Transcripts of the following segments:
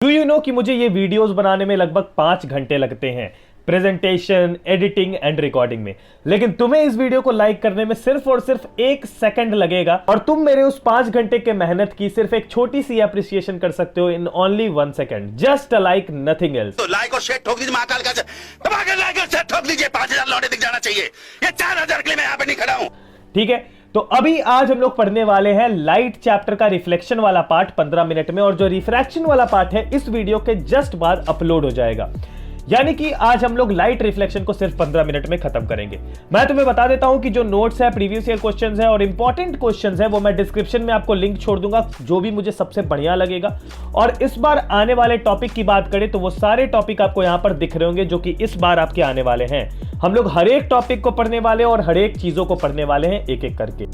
Do you know कि मुझे ये वीडियोस बनाने में लगभग 5 घंटे लगते हैं, प्रेजेंटेशन, एडिटिंग एंड रिकॉर्डिंग में। लेकिन तुम्हें इस वीडियो को लाइक करने में सिर्फ और सिर्फ 1 सेकंड लगेगा और तुम मेरे उस 5 घंटे के मेहनत की सिर्फ एक छोटी सी अप्रिसिएशन कर सकते हो in only 1 second. Just a like, nothing else. तो लाइक और शेयर ठोक दीजिए, महाकाल का लाइक और शेयर ठोक दीजिए। 5000 लौटे दिख जाना चाहिए। ये 4000 के लिए मैं यहाँ पे नहीं खड़ा हूं। ठीक है, तो अभी आज हम लोग पढ़ने वाले हैं लाइट चैप्टर का रिफ्लेक्शन वाला पार्ट 15 मिनट में, और जो रिफ्रैक्शन वाला पार्ट है इस वीडियो के जस्ट बाद अपलोड हो जाएगा। यानी कि आज हम लोग लाइट रिफ्लेक्शन को सिर्फ 15 मिनट में खत्म करेंगे। मैं तुम्हें बता देता हूं कि जो नोट्स है, प्रीवियस ईयर क्वेश्चंस है और इंपॉर्टेंट क्वेश्चंस है वो मैं डिस्क्रिप्शन में आपको लिंक छोड़ दूंगा, जो भी मुझे सबसे बढ़िया लगेगा। और इस बार आने वाले टॉपिक की बात करें तो वो सारे टॉपिक आपको यहां पर दिख रहे होंगे जो कि इस बार आपके आने वाले हैं। हम लोग हर एक टॉपिक को पढ़ने वाले हैं और हर एक चीजों को पढ़ने वाले हैं एक एक करके।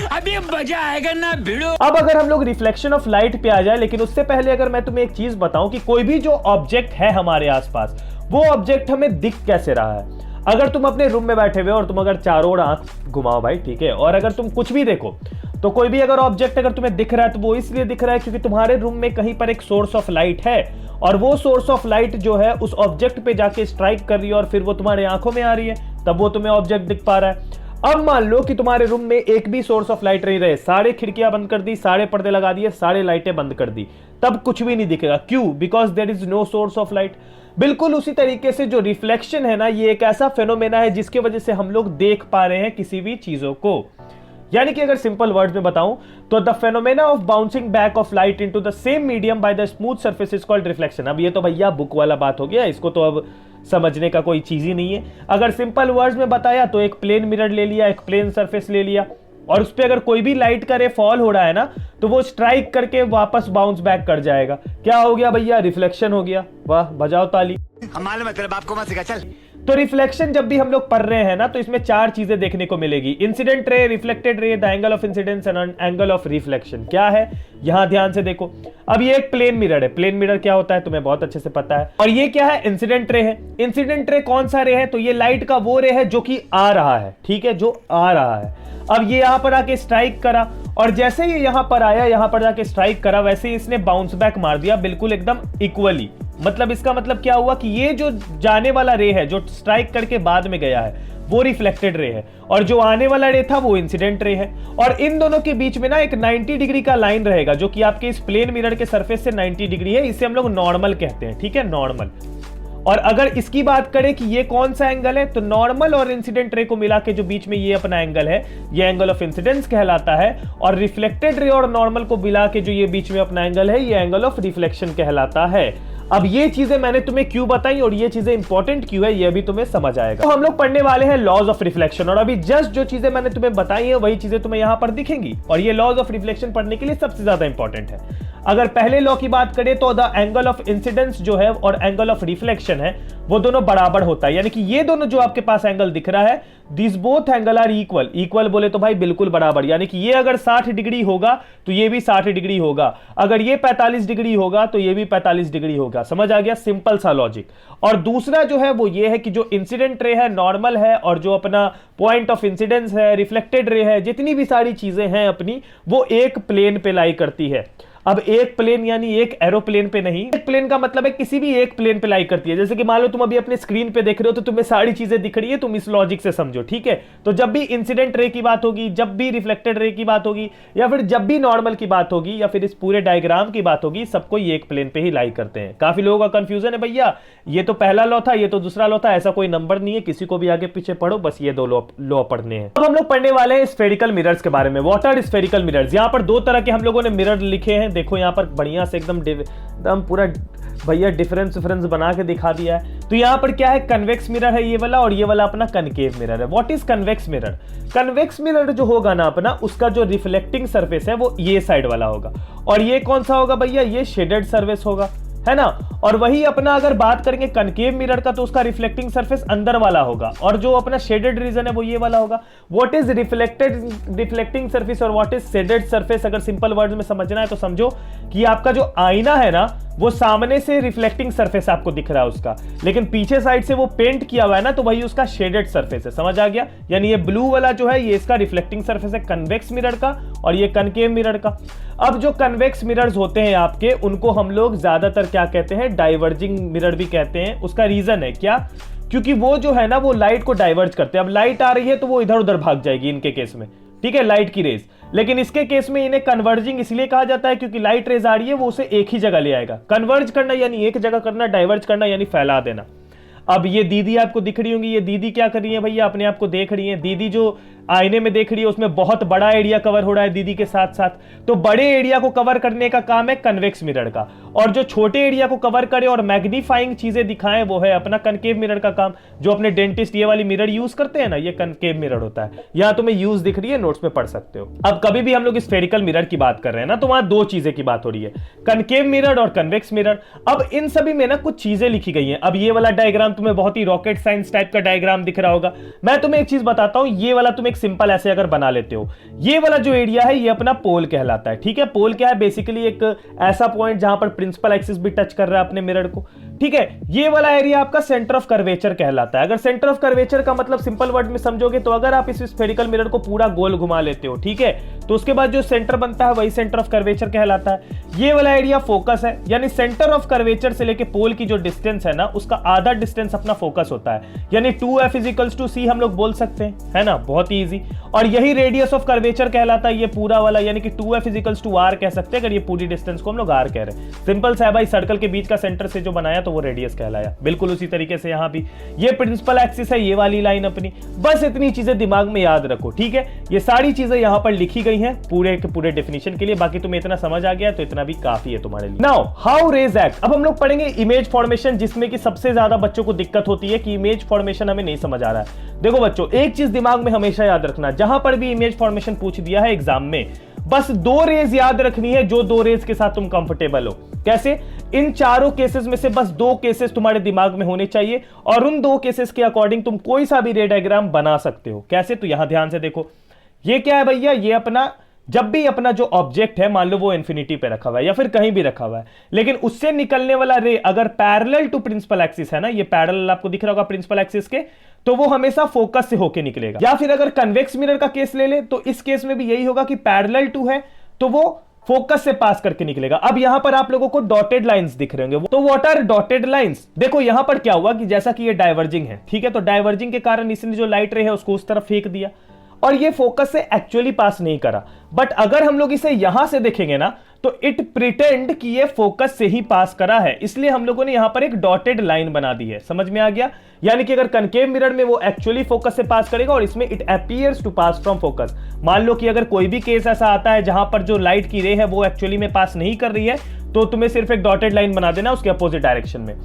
अभी मजा आएगा ना भिड़ो। अब अगर हम लोग रिफ्लेक्शन ऑफ लाइट पे आ जाए, लेकिन उससे पहले अगर मैं तुम्हें एक चीज बताऊं कि कोई भी जो ऑब्जेक्ट है हमारे आसपास, वो ऑब्जेक्ट हमें दिख कैसे रहा है। अगर तुम अपने रूम में बैठे हुए और तुम अगर चारों ओर आंख घुमाओ भाई, ठीक है, और अगर तुम कुछ भी देखो तो कोई भी अगर ऑब्जेक्ट अगर तुम्हें दिख रहा है तो वो इसलिए दिख रहा है क्योंकि तुम्हारे रूम में कहीं पर एक सोर्स ऑफ लाइट है और वो सोर्स ऑफ लाइट जो है उस ऑब्जेक्ट पे जाके स्ट्राइक कर रही है और फिर वो तुम्हारे आंखों में आ रही है, तब वो तुम्हें ऑब्जेक्ट दिख पा रहा है। अब मान लो कि तुम्हारे रूम में एक भी सोर्स ऑफ लाइट नहीं रहे, सारे खिड़कियां बंद कर दी, सारे पर्दे लगा दिए, सारे लाइटें बंद कर दी, तब कुछ भी नहीं दिखेगा। क्यों? Because there is no source of light. बिल्कुल उसी तरीके से जो रिफ्लेक्शन है ना, ये एक ऐसा फेनोमेना है जिसकी वजह से हम लोग देख पा रहे हैं किसी भी चीजों को। यानी कि अगर सिंपल वर्ड्स में बताऊं तो the phenomena of bouncing back of light into the same medium by the smooth surface is called reflection. अब ये तो भैया बुक वाला बात हो गया, इसको तो अब समझने का कोई चीज ही नहीं है। अगर सिंपल वर्ड्स में बताया तो एक प्लेन मिरर ले लिया, एक प्लेन सरफेस ले लिया और उस पर अगर कोई भी लाइट का रे फॉल हो रहा है ना तो वो स्ट्राइक करके वापस बाउंस बैक कर जाएगा। क्या हो गया भैया? रिफ्लेक्शन हो गया। वाह, बजाओ ताली। हमारे मतलब आपको मत सिखा चल। तो रिफ्लेक्शन जब भी हम लोग पढ़ रहे हैं ना तो इसमें 4 चीजें देखने को मिलेगी। Incident ray, reflected ray, the angle of incidence and angle of reflection. क्या है यहां ध्यान से देखो। अब ये एक प्लेन मिरर है। प्लेन मिरर क्या होता है तुम्हें बहुत अच्छे से पता है। और ये क्या है? इंसिडेंट रे है। इंसिडेंट रे कौन सा रे है? तो ये लाइट का वो रे है जो कि आ रहा है, ठीक है, जो आ रहा है। अब ये यहां पर आके स्ट्राइक करा और जैसे ये यहां पर आया, यहां पर जाके स्ट्राइक करा, वैसे ही इसने बाउंस बैक मार दिया, बिल्कुल एकदम इक्वली। मतलब इसका मतलब क्या हुआ कि ये जो जाने वाला रे है, जो स्ट्राइक करके बाद में गया है, वो रिफ्लेक्टेड रे है और जो आने वाला रे था वो इंसिडेंट रे है। और इन दोनों के बीच में ना एक 90 डिग्री का लाइन रहेगा जो कि आपके इस प्लेन मिरर के सरफेस से 90 डिग्री है। इसे हम लोग नॉर्मल कहते हैं, ठीक है, नॉर्मल। और अगर इसकी बात करें कि ये कौन सा एंगल है, तो नॉर्मल और इंसिडेंट रे को मिला के जो बीच में ये अपना एंगल है, ये एंगल ऑफ इंसिडेंस कहलाता है। और रिफ्लेक्टेड रे और नॉर्मल को मिला के जो ये बीच में अपना एंगल है, ये एंगल ऑफ रिफ्लेक्शन कहलाता है। अब ये चीजें मैंने तुम्हें क्यों बताई और ये चीजें इंपॉर्टेंट क्यों है, ये भी तुम्हें समझ आएगा। तो हम लोग पढ़ने वाले हैं लॉज ऑफ रिफ्लेक्शन, और अभी जस्ट जो चीजें मैंने तुम्हें बताई हैं वही चीजें तुम्हें यहां पर दिखेंगी। और ये लॉज ऑफ रिफ्लेक्शन पढ़ने के लिए सबसे ज्यादा इंपॉर्टेंट है। अगर पहले लॉ की बात करें तो द एंगल ऑफ इंसिडेंस जो है और एंगल ऑफ रिफ्लेक्शन है वो दोनों बराबर होता है। यानी कि ये दोनों जो आपके पास एंगल दिख रहा है, this both angle are equal. Equal बोले तो भाई बिल्कुल बराबर। यानी कि ये अगर 60 डिग्री होगा तो ये भी 60 डिग्री होगा, अगर ये 45 डिग्री होगा तो ये भी 45 डिग्री होगा। समझ आ गया? सिंपल सा लॉजिक। और दूसरा जो है वो ये है कि जो इंसिडेंट रे है नॉर्मल है और जो अपना पॉइंट ऑफ इंसिडेंस है, रिफ्लेक्टेड रे है, जितनी भी सारी चीजें हैं अपनी, वो एक प्लेन पे लाई करती है। अब एक प्लेन यानी एक एरोप्लेन पे नहीं, एक प्लेन का मतलब है किसी भी एक प्लेन पे लाई करती है। जैसे कि मान लो तुम अभी अपने स्क्रीन पे देख रहे हो तो तुम्हें सारी चीजें दिख रही है, तुम इस लॉजिक से समझो, ठीक है। तो जब भी इंसिडेंट रे की बात होगी, जब भी रिफ्लेक्टेड रे की बात होगी, या फिर जब भी नॉर्मल की बात होगी, या फिर इस पूरे डायग्राम की बात होगी, सबको ये एक प्लेन पे ही लाई करते हैं। काफी लोगों का कंफ्यूजन है, भैया ये तो पहला लॉ था, ये तो दूसरा लॉ था, ऐसा कोई नंबर नहीं है, किसी को भी आगे पीछे पढ़ो, बस ये 2 लॉ पढ़ने हैं। अब हम लोग पढ़ने वाले हैं स्फेरिकल मिरर्स के बारे में। What are spherical mirrors? यहाँ पर 2 तरह के हम लोगों ने मिरर लिखे हैं। देखो यहाँ पर बढ़िया से एकदम पूरा भैया डिफरेंस बना के दिखा दिया है। तो यहां पर क्या है? कन्वेक्स मिरर है ये वाला, और ये वाला अपना कनकेव मिरर है। What is convex mirror? Convex mirror जो होगा ना अपना, उसका जो रिफ्लेक्टिंग सरफेस है वो ये साइड वाला होगा, और ये कौन सा होगा भैया? ये शेडेड सरफेस होगा, है ना। और वही अपना अगर बात करेंगे कनकेव मिरर का तो उसका रिफ्लेक्टिंग सरफेस अंदर वाला होगा, और जो अपना शेडेड रीजन है वो ये वाला होगा। व्हाट इज रिफ्लेक्टिंग सरफेस और व्हाट इज शेडेड सरफेस? अगर सिंपल वर्ड्स में समझना है तो समझो कि आपका जो आईना है ना, वो सामने से रिफ्लेक्टिंग सरफेस आपको दिख रहा है उसका, लेकिन पीछे साइड से वो पेंट किया हुआ है ना, तो वही उसका शेडेड सरफेस है। समझ आ गया? यानी ये ब्लू वाला जो है ये इसका रिफ्लेक्टिंग सरफेस है कन्वेक्स मिरर का, और ये कनकेव मिरर का। अब जो कन्वेक्स मिरर्स होते हैं आपके, उनको हम लोग ज्यादातर क्या कहते हैं, डाइवर्जिंग मिरर भी कहते हैं। उसका रीजन है क्या? क्योंकि वो जो है ना वो लाइट को डाइवर्ज करते हैं। अब लाइट आ रही है तो वो इधर उधर भाग जाएगी इनके केस में, ठीक है, लाइट की रेज। लेकिन इसके केस में इन्हें कन्वर्जिंग इसलिए कहा जाता है क्योंकि लाइट रेज आ रही है वो उसे एक ही जगह ले आएगा। कन्वर्ज करना यानी एक जगह करना, डाइवर्ज करना यानी फैला देना। अब ये दीदी आपको दिख रही होंगी, ये दीदी क्या कर रही है भैया, अपने आप को देख रही है। दीदी जो आईने में देख रही है उसमें बहुत बड़ा एरिया कवर हो रहा है दीदी के साथ साथ, तो बड़े एरिया को कवर करने का काम है कन्वेक्स मिरर का, और जो छोटे एरिया को कवर करे और मैग्नीफाइंग चीजें दिखाएं वो है अपना कनकेव मिरर का काम। जो अपने डेंटिस्ट ये वाली मिरर यूज करते हैं ना, ये कनकेव मिरर होता है। यहां तुम्हें यूज दिख रही है, नोट्स में पढ़ सकते हो। अब कभी भी हम लोग स्फेरिकल मिरर की बात कर रहे हैं ना, तो वहां दो चीजें की बात हो रही है, कनकेव मिरर और कन्वेक्स मिरर। अब इन सभी में ना कुछ चीजें लिखी गई हैं। अब ये वाला डायग्राम तुम्हें बहुत ही रॉकेट साइंस टाइप का डायग्राम दिख रहा होगा। मैं तुम्हें एक चीज बताता हूं, ये वाला तुम एक सिंपल ऐसे अगर बना लेते हो, ये वाला जो एरिया है ये अपना पोल कहलाता है, ठीक है। पोल क्या है? बेसिकली एक ऐसा पॉइंट जहां पर प्रिंसिपल एक्सिस भी टच कर रहा है अपने मिरर को, ठीक है। ये वाला एरिया आपका सेंटर ऑफ कर्वेचर कहलाता है। अगर सेंटर ऑफ कर्वेचर का मतलब सिंपल वर्ड में समझोगे तो अगर आप इस स्फेरिकल मिरर को पूरा गोल घुमा लेते हो, ठीक है, तो उसके बाद जो सेंटर बनता है वही सेंटर ऑफ कर्वेचर कहलाता है। ये वाला एरिया फोकस है, यानी सेंटर ऑफ कर्वेचर से लेके पोल की जो डिस्टेंस है ना, उसका आधा डिस्टेंस अपना फोकस होता है, यानी 2f = c हम लोग बोल सकते हैं, है ना, बहुत ही इजी। और यही रेडियस ऑफ कर्वेचर कहलाता है ये पूरा वाला, यानी कि 2f = r कह सकते हैं अगर ये पूरी डिस्टेंस को हम लोग r कह रहे हैं। सिंपल सा है भाई, सर्कल के बीच का सेंटर से जो बनाया तो वो रेडियस कहलाया। बिल्कुल उसी तरीके से यहां भी ये प्रिंसिपल एक्सिस है, ये वाली लाइन अपनी। बस इतनी चीजें दिमाग में याद रखो, ठीक है। ये सारी चीजें यहां पर लिखी गई हैं पूरे के पूरे डेफिनेशन के लिए। बाकी तुम्हें इतना समझ आ गया तो इतना भी काफी है तुम्हारे लिए। Now how rays act. अब हम लोग पढ़ेंगे इमेज फॉर्मेशन, जिसमें कि सबसे ज्यादा बच्चों को दिक्कत होती है कि इमेज फॉर्मेशन हमें नहीं समझ आ रहा है। देखो बच्चों, एक चीज दिमाग में हमेशा याद रखना, जहां पर भी इमेज फॉर्मेशन पूछ दिया है एग्जाम में, बस दो रेज याद रखनी है, जो दो रेज के साथ तुम कंफर्टेबल हो। कैसे? इन चारों केसेस में से बस दो केसेस तुम्हारे दिमाग में होने चाहिए, और उन दो केसेस के अकॉर्डिंग तुम कोई सा भी रे डायग्राम बना सकते हो। कैसे? तो यहां ध्यान से देखो, ये क्या है भैया, ये अपना जब भी अपना जो ऑब्जेक्ट है, मान लो वो इन्फिनिटी पे रखा हुआ है या फिर कहीं भी रखा हुआ है, लेकिन उससे निकलने वाला रे अगर पैरेलल टू प्रिंसिपल एक्सिस है ना, ये पैरेलल आपको दिख रहा होगा प्रिंसिपल एक्सिस के, तो वो हमेशा फोकस से होके निकलेगा। या फिर अगर कन्वेक्स मिरर का केस ले ले तो इस केस में भी यही होगा कि पैरेलल टू है तो वो फोकस से पास करके निकलेगा। अब यहां पर आप लोगों को डॉटेड लाइंस दिख रहे होंगे, तो व्हाट आर डॉटेड लाइंस? देखो यहां पर क्या हुआ कि जैसा कि ये डाइवर्जिंग है, ठीक है, तो डाइवर्जिंग के कारण इसने जो लाइट रे है उसको उस तरफ फेंक दिया और ये फोकस से एक्चुअली पास नहीं करा। बट अगर हम लोग इसे यहां से देखेंगे ना, तो इट प्रिटेंड कि ये फोकस से ही पास करा है, इसलिए हम लोगों ने यहां पर एक डॉटेड लाइन बना दी है। समझ में आ गया? यानी कि अगर कनकेव मिरर में वो एक्चुअली फोकस से पास करेगा और इसमें it appears to pass from focus. मान लो कि अगर कोई भी केस ऐसा आता है जहां पर जो लाइट की रे है वो एक्चुअली में पास नहीं कर रही है, तो तुम्हें सिर्फ एक डॉटेड लाइन बना देना उसके अपोजिट डायरेक्शन में।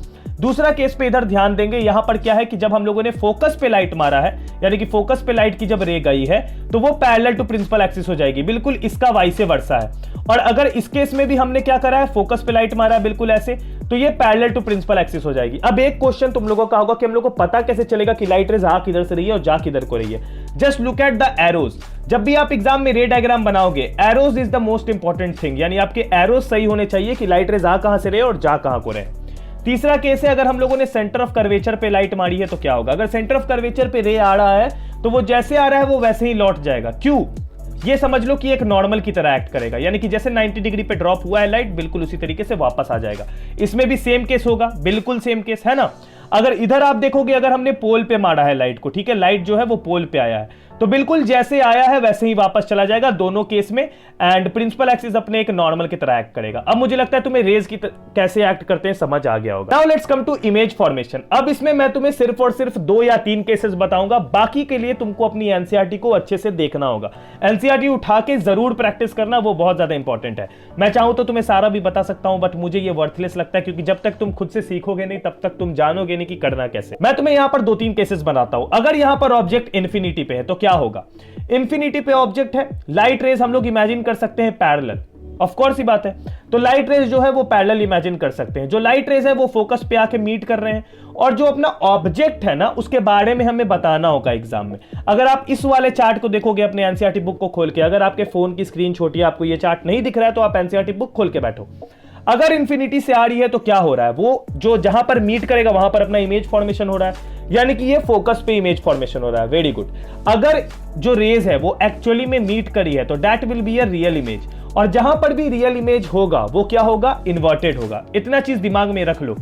दूसरा केस पे इधर ध्यान देंगे, यहां पर क्या है कि जब हम लोगों ने फोकस पे लाइट मारा है, यानी कि फोकस पे लाइट की जब रे गई है, तो वो पैरेलल टू प्रिंसिपल एक्सिस हो जाएगी, बिल्कुल इसका वाइस वर्सा है। और अगर इस केस में भी हमने क्या करा है, फोकस पे लाइट मारा है बिल्कुल ऐसे, तो ये पैरेलल टू प्रिंसिपल एक्सिस हो जाएगी। अब एक क्वेश्चन तुम लोगों का होगा कि हम लोग को पता कैसे चलेगा कि लाइट रेज आ किधर से रही है और जा किधर को रही है? Just look at the arrows. जब भी आप एग्जाम में रे डायग्राम बनाओगे, arrows is the most important thing, यानी आपके एरोज सही होने चाहिए कि लाइट रेज आ कहां से रहे और जा कहां को रहे। तीसरा केस है, अगर हम लोगों ने सेंटर ऑफ कर्वेचर पे लाइट मारी है तो क्या होगा? अगर सेंटर ऑफ कर्वेचर पे रे आ रहा है तो वो जैसे आ रहा है वो वैसे ही लौट जाएगा। क्यों? ये समझ लो कि एक नॉर्मल की तरह एक्ट करेगा, यानी कि जैसे 90 डिग्री पे ड्रॉप हुआ है लाइट, बिल्कुल उसी तरीके से वापस आ जाएगा। इसमें भी सेम केस होगा, बिल्कुल सेम केस है ना। अगर इधर आप देखोगे, अगर हमने पोल पे मारा है लाइट को, ठीक है, लाइट जो है वो पोल पे आया है, तो बिल्कुल जैसे आया है वैसे ही वापस चला जाएगा दोनों केस में, एंड प्रिंसिपल एक्सिस अपने एक नॉर्मल की तरह एक्ट करेगा। अब मुझे लगता है तुम्हें रेज की कैसे एक्ट करते हैं समझ आ गया होगा। Now let's come to image formation. अब इसमें मैं तुम्हें सिर्फ और सिर्फ 2 या 3 केसेस बताऊंगा, बाकी के लिए तुमको अपनी एनसीईआरटी को अच्छे से देखना होगा। एनसीईआरटी उठा के जरूर प्रैक्टिस करना, वो बहुत ज्यादा इंपॉर्टेंट है। मैं चाहूं तो तुम्हें सारा भी बता सकता हूं, बट मुझे ये वर्थलेस लगता है, क्योंकि जब तक तुम खुद से सीखोगे नहीं तब तक तुम जानोगे नहीं कि करना कैसे। मैं तुम्हें यहां पर 2-3 केसेस बनाता हूं। अगर यहां पर ऑब्जेक्ट इन्फिनिटी पे है तो क्या होगा? इन्फिनिटी पे ऑब्जेक्ट है, लाइट रेज हम लोग इमेजिन कर सकते हैं पैरेलल, ऑफ कोर्स ही बात है। तो लाइट रेज जो है वो पैरेलल इमेजिन कर सकते हैं। जो लाइट रेज है वो फोकस पे आके मीट कर रहे हैं, और जो अपना ऑब्जेक्ट है ना उसके बारे में हमें बताना होगा एग्जाम में। अगर आप इस वाले चार्ट को देखोगे अपने एनसीईआरटी बुक को खोल के, अगर आपके फोन की स्क्रीन छोटी है, आपको ये चार्ट नहीं दिख रहा है, तो आप एनसीईआरटी बुक खोल के बैठो। अगर इंफिनिटी से आ रही है तो क्या हो रहा है, वो जो जहां पर मीट करेगा वहां पर अपना इमेज फॉर्मेशन हो रहा है, यानी कि ये फोकस पे इमेज फॉर्मेशन हो रहा है। Very good. अगर जो रेज है वो एक्चुअली में मीट करी है तो that will be a real image, और जहां पर भी रियल इमेज होगा वो क्या होगा, इन्वर्टेड होगा। इतना चीज दिमाग में रख लो,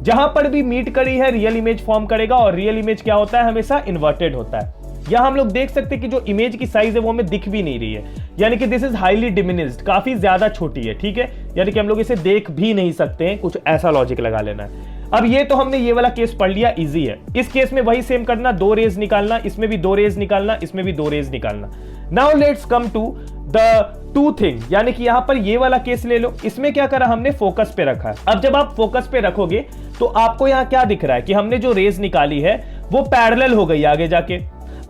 जहां पर भी मीट करी है रियल इमेज फॉर्म करेगा, और रियल इमेज क्या होता है, हमेशा इन्वर्टेड होता है। यहां हम लोग देख सकते हैं कि जो इमेज की साइज है वो हमें दिख भी नहीं रही है, यानी कि दिस इज हाईली डिमिनिश्ड, काफी ज्यादा छोटी है, ठीक है, यानी कि हम लोग इसे देख भी नहीं सकते हैं, कुछ ऐसा लॉजिक लगा लेना है। अब ये तो हमने ये वाला केस पढ़ लिया, इजी है। इस केस में वही सेम करना, 2 रेज निकालना, इसमें भी 2 रेज निकालना, इसमें भी 2 रेज निकालना। Now let's come to the two thing, यानी कि यहां पर ये वाला केस ले लो, इसमें क्या करा हमने, फोकस पे रखा है। अब जब आप फोकस पे रखोगे तो आपको यहां क्या दिख रहा है कि हमने जो रेज निकाली है वो पैरेलल हो गई आगे जाके।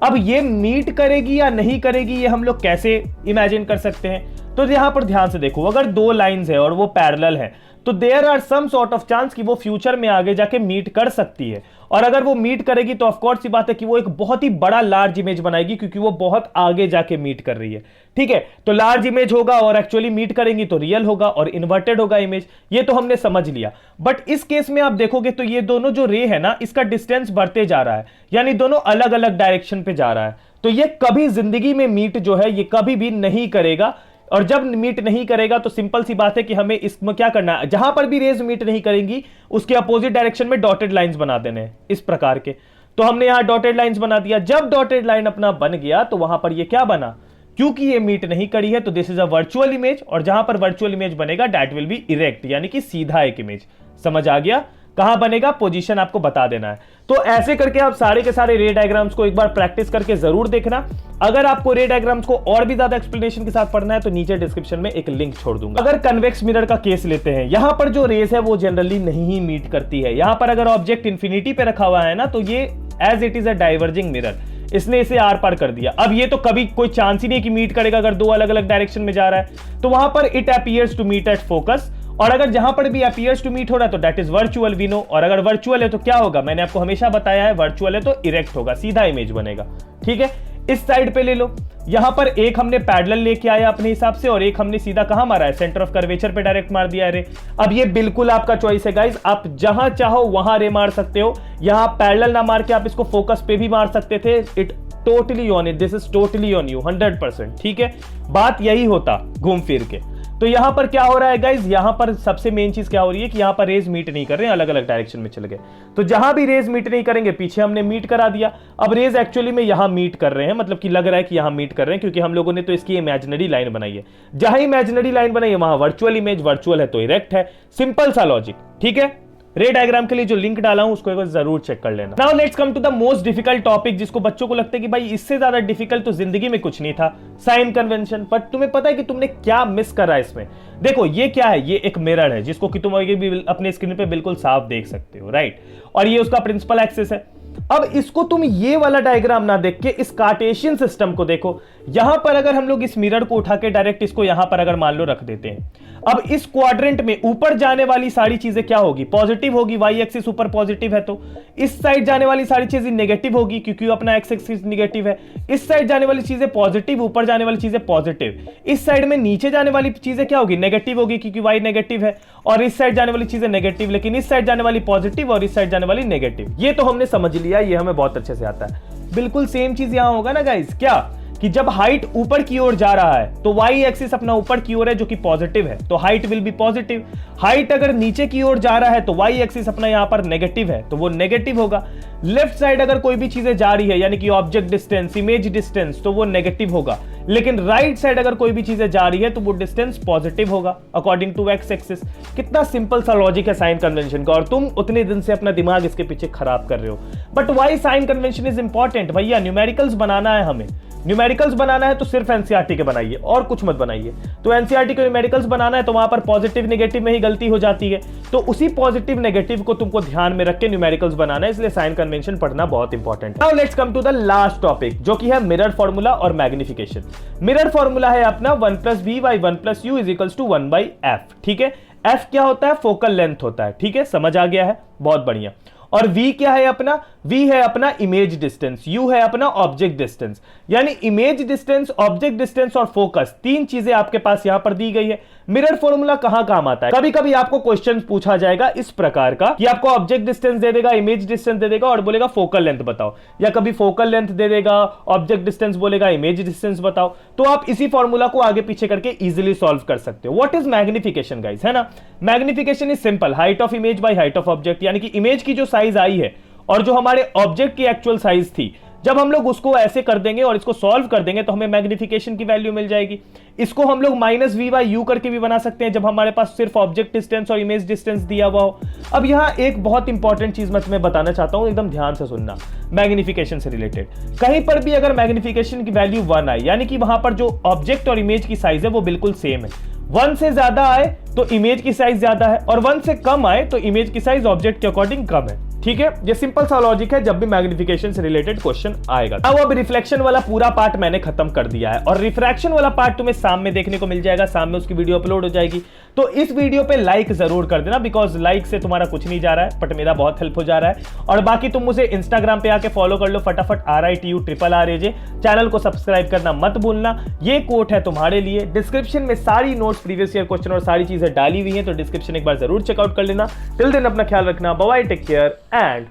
अब ये मीट करेगी या नहीं करेगी ये हम लोग कैसे इमेजिन कर सकते हैं, तो यहां पर ध्यान से देखो, अगर 2 लाइंस है और वो पैरेलल है तो there are some sort of chance कि वो फ्यूचर में आगे जाके मीट कर सकती है, और अगर वो मीट करेगी तो ऑफ कोर्स सी बात है कि वो एक बहुत ही बड़ा लार्ज इमेज बनाएगी, क्योंकि वो बहुत आगे जाके मीट कर रही है, ठीक है। तो लार्ज इमेज होगा और एक्चुअली मीट करेंगी तो रियल होगा और इन्वर्टेड होगा इमेज, ये तो हमने समझ लिया। बट इस केस में आप देखोगे तो ये दोनों जो रे है ना, इसका डिस्टेंस बढ़ते जा रहा है, यानी दोनों अलग अलग डायरेक्शन पे जा रहा है, तो ये कभी जिंदगी में मीट जो है ये कभी भी नहीं करेगा। और जब मीट नहीं करेगा तो सिंपल सी बात है कि हमें इसमें क्या करना है, जहां पर भी रेज मीट नहीं करेंगी उसके अपोजिट डायरेक्शन में डॉटेड लाइंस बना देने हैं इस प्रकार के। तो हमने यहां डॉटेड लाइंस बना दिया, जब डॉटेड लाइन अपना बन गया तो वहां पर ये क्या बना, क्योंकि ये मीट नहीं करी है तो this is a virtual image, और जहां पर वर्चुअल इमेज बनेगा दैट विल बी इरेक्ट, यानी कि सीधा एक इमेज। समझ आ गया, कहां बनेगा, पोजीशन आपको बता देना है। तो ऐसे करके आप सारे के सारे रे डायग्राम्स को एक बार प्रैक्टिस करके जरूर देखना। अगर आपको रे डायग्राम्स को और भी ज्यादा एक्सप्लेनेशन के साथ पढ़ना है तो नीचे डिस्क्रिप्शन में एक लिंक छोड़ दूंगा। अगर कन्वेक्स मिरर का केस लेते हैं, यहां पर जो रेस है वो जनरली नहीं मीट करती है। यहां पर अगर ऑब्जेक्ट इंफिनिटी पे रखा हुआ है ना तो ये as it is a diverging mirror, इसने इसे आर पार कर दिया। अब ये तो कभी कोई चांस ही नहीं कि मीट करेगा, अगर 2 अलग अलग डायरेक्शन में जा रहा है तो वहां पर it appears to meet at focus, और अगर जहां पर भी अपीयर्स टू मीट हो रहा है तो that is virtual we know. और अगर वर्चुअल है तो क्या होगा, मैंने आपको हमेशा बताया है वर्चुअल है तो इरेक्ट होगा, सीधा इमेज बनेगा, ठीक है। इस साइड पे ले लो, यहां पर एक हमने पैरेलल लेके आया अपने हिसाब से, और एक हमने सीधा कहां मारा है, सेंटर ऑफ कर्वेचर पे डायरेक्ट मार दिया रे। अब ये बिल्कुल आपका चॉइस है गाइस, आप जहां चाहो वहां रे मार सकते हो। यहां पैरेलल ना मार के आप इसको फोकस पे भी मार सकते थे, it totally on it, this is totally on you 100%, ठीक है। बात यही होता घूम फिर के। तो यहां पर क्या हो रहा है गाइज, यहां पर सबसे मेन चीज क्या हो रही है कि यहां पर रेज मीट नहीं कर रहे हैं, अलग अलग डायरेक्शन में चले गए। तो जहां भी रेज मीट नहीं करेंगे, पीछे हमने मीट करा दिया, अब रेज एक्चुअली में यहां मीट कर रहे हैं, मतलब कि लग रहा है कि यहां मीट कर रहे हैं, क्योंकि हम लोगों ने तो इसकी इमेजिनरी लाइन बनाई है। जहां इमेजिनरी लाइन बनाई है वहां वर्चुअल इमेज, वर्चुअल है तो इरेक्ट है, सिंपल सा लॉजिक, ठीक है। रे डायग्राम के लिए जो लिंक डाला हूं उसको एक बार जरूर चेक कर लेना। Now let's come to the most difficult topic, जिसको बच्चों को लगता है कि भाई इससे ज्यादा डिफिकल्ट तो जिंदगी में कुछ नहीं था, साइन कन्वेंशन। बट तुम्हें पता है कि तुमने क्या मिस करा इसमें। देखो ये क्या है, ये एक मिरर है जिसको कि तुम भी अपने स्क्रीन पे बिल्कुल साफ देख सकते हो, राइट। और ये उसका प्रिंसिपल एक्सिस है। अब इसको तुम ये वाला डायग्राम ना देख के इस कार्टेशियन सिस्टम को देखो। यहां पर अगर हम लोग इस मिरर को उठा के डायरेक्ट इसको यहां पर अगर मान लो रख देते हैं, अब इस क्वाड्रेंट में ऊपर जाने वाली सारी चीजें क्या होगी, पॉजिटिव होगी, वाई एक्सिस ऊपर पॉजिटिव है, तो इस साइड जाने वाली सारी चीजें नेगेटिव होगी क्योंकि अपना एक्स एक्सिस नेगेटिव है। इस साइड जाने वाली चीजें पॉजिटिव, ऊपर जाने वाली चीजें पॉजिटिव। इस साइड में नीचे जाने वाली चीजें क्या होगी, नेगेटिव होगी क्योंकि वाई नेगेटिव है, और इस साइड जाने वाली चीजें नेगेटिव, लेकिन इस साइड जाने वाली पॉजिटिव और इस साइड जाने वाली नेगेटिव। ये तो हमने समझ लिया, ये हमें बहुत अच्छे से आता है। बिल्कुल सेम चीज यहां होगा ना गाइस, क्या कि जब हाइट ऊपर की ओर जा रहा है तो वाई एक्सिस अपना ऊपर की ओर है जो कि पॉजिटिव है, तो height will be positive. Height अगर नीचे की ओर जा रहा है तो वाई एक्सिस अपना यहां पर नेगेटिव है तो वो नेगेटिव होगा। लेफ्ट साइड अगर कोई भी चीजें जा रही है यानी कि ऑब्जेक्ट डिस्टेंस, इमेज डिस्टेंस, तो वो नेगेटिव होगा। लेकिन राइट साइड अगर कोई भी चीजें जा रही है तो वो डिस्टेंस पॉजिटिव होगा अकॉर्डिंग टू एक्स एक्सिस। कितना सिंपल सा लॉजिक है साइन कन्वेंशन का, और तुम उतने दिन से अपना दिमाग इसके पीछे खराब कर रहे हो। But why sign convention is important भैया, न्यूमेरिकल्स बनाना है हमें, न्यूमेरिकल्स बनाना है तो सिर्फ एनसीईआरटी के बनाइए और कुछ मत बनाइए। तो एनसीईआरटी के न्यूमेरिकल्स बनाना है तो वहां पर पॉजिटिव नेगेटिव में ही गलती हो जाती है, तो उसी पॉजिटिव नेगेटिव को तुमको ध्यान में रख के न्यूमेरिकल्स बनाना है, इसलिए साइन कन्वेंशन पढ़ना बहुत इंपॉर्टेंट है। Now let's come to the last topic जो कि है मिरर फॉर्मूला और मैग्निफिकेशन। मिरर फॉर्मूला है अपना 1 + v / 1 + u = 1/f, ठीक है। f क्या होता है, फोकल लेंथ होता है, ठीक है, समझ आ गया है, बहुत बढ़िया। और v क्या है अपना, v है अपना इमेज डिस्टेंस, u है अपना ऑब्जेक्ट डिस्टेंस। यानी इमेज डिस्टेंस, ऑब्जेक्ट डिस्टेंस और फोकस, तीन चीजें आपके पास यहां पर दी गई है। मिरर फॉर्मूला कहां काम आता है? कभी कभी आपको क्वेश्चन पूछा जाएगा इस प्रकार का कि आपको ऑब्जेक्ट डिस्टेंस दे देगा, इमेज डिस्टेंस दे देगा और बोलेगा फोकल लेंथ बताओ, या कभी फोकल लेंथ दे देगा, ऑब्जेक्ट डिस्टेंस बोलेगा, इमेज डिस्टेंस बताओ। तो आप इसी फॉर्मूला को आगे पीछे करके इजीली सॉल्व कर सकते हो। व्हाट इज मैग्निफिकेशन गाइस, है ना? Magnification is simple, height of image by height of object, यानी कि इमेज की जो साइज आई है और जो हमारे ऑब्जेक्ट की एक्चुअल साइज थी, जब हम लोग उसको ऐसे कर देंगे और इसको सॉल्व कर देंगे तो हमें मैग्निफिकेशन की वैल्यू मिल जाएगी। इसको हम लोग -v/u करके भी बना सकते हैं जब हमारे पास सिर्फ ऑब्जेक्ट डिस्टेंस और इमेज डिस्टेंस दिया हुआ हो। अब यहां एक बहुत इंपॉर्टेंट चीज मैं तुम्हें बताना चाहता हूं, एकदम ध्यान से सुनना, मैग्निफिकेशन से रिलेटेड। कहीं पर भी अगर मैग्निफिकेशन की वैल्यू 1 आए, यानी कि वहां पर जो ऑब्जेक्ट और इमेज की साइज है वो बिल्कुल सेम है, 1 से ज्यादा आए तो इमेज की साइज ज्यादा है और 1 से कम आए तो इमेज की साइज ऑब्जेक्ट के अकॉर्डिंग कम है। ठीक है, ये सिंपल सा लॉजिक है जब भी मैग्निफिकेशन से रिलेटेड क्वेश्चन आएगा। अब रिफ्लेक्शन वाला पूरा पार्ट मैंने खत्म कर दिया है और रिफ्रैक्शन वाला पार्ट तुम्हें शाम में देखने को मिल जाएगा, शाम में उसकी वीडियो अपलोड हो जाएगी। तो इस वीडियो पे लाइक जरूर कर देना, बिकॉज लाइक से तुम्हारा कुछ नहीं जा रहा है बट मेरा बहुत हेल्प हो जा रहा है। और बाकी तुम मुझे इंस्टाग्राम पे आके फॉलो कर लो फटाफट, RITU_RRAJ। चैनल को सब्सक्राइब करना मत भूलना। ये कोट है तुम्हारे लिए, डिस्क्रिप्शन में सारी नोट्स, प्रीवियस ईयर क्वेश्चन और सारी चीजें डाली हुई हैं, तो डिस्क्रिप्शन एक बार जरूर चेकआउट कर लेना। टिल देन अपना ख्याल रखना, बाय, टेक केयर एंड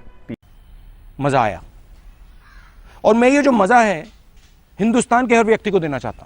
मजा आया। और मैं ये जो मजा है हिंदुस्तान के हर व्यक्ति को देना चाहता हूं।